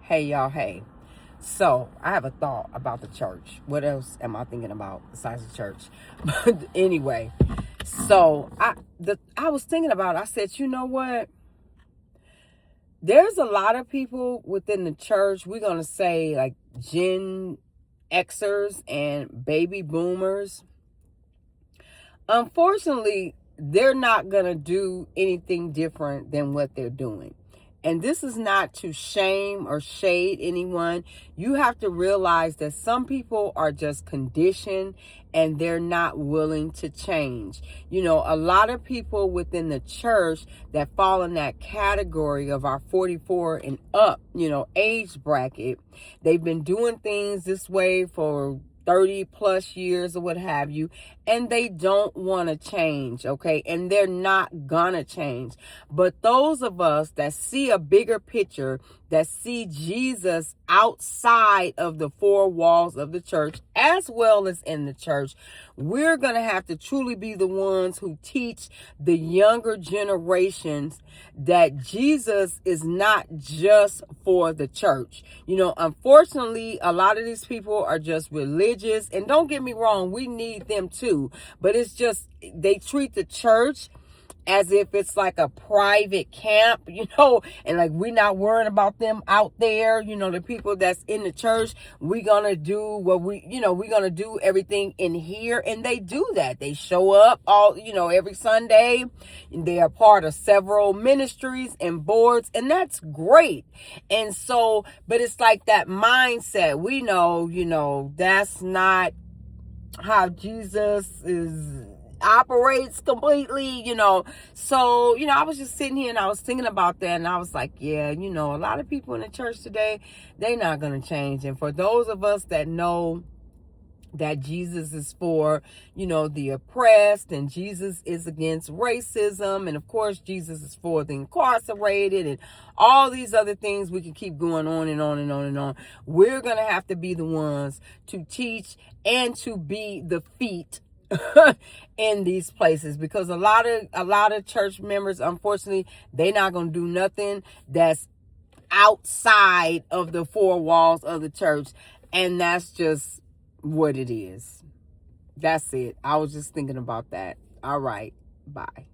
Hey y'all, hey. So I have a thought about the church. What else am I thinking about besides the church? But anyway, so I was thinking about, I said, you know what? There's a lot of people within the church, we're gonna say like Gen Xers and baby boomers. Unfortunately, they're not going to do anything different than what they're doing. And this is not to shame or shade anyone. You have to realize that some people are just conditioned and they're not willing to change. You know, a lot of people within the church that fall in that category of our 44 and up, age bracket, they've been doing things this way for 30 plus years or what have you, and they don't want to change, okay? And they're not gonna change. But those of us that see a bigger picture, that see Jesus outside of the four walls of the church as well as in the church, we're gonna have to truly be the ones who teach the younger generations that Jesus is not just for the church. Unfortunately, a lot of these people are just religious, and don't get me wrong, we need them too, but it's just they treat the church as if it's like a private camp, and like we're not worrying about them out there, the people that's in the church. We're gonna do what we're gonna do everything in here. And they do that. They show up every Sunday. They are part of several ministries and boards, and that's great. And so, but it's like that mindset. We know, that's not how Jesus operates completely. So I was just sitting here and I was thinking about that, and I was like, yeah, a lot of people in the church today, they're not going to change. And for those of us that know that Jesus is for, the oppressed, and Jesus is against racism, and of course Jesus is for the incarcerated, and all these other things, we can keep going on and on and on and on. We're going to have to be the ones to teach and to be the feet in these places, because a lot of church members, unfortunately, they're not going to do nothing that's outside of the four walls of the church. And that's just what it is. That's it. I was just thinking about that. All right. Bye.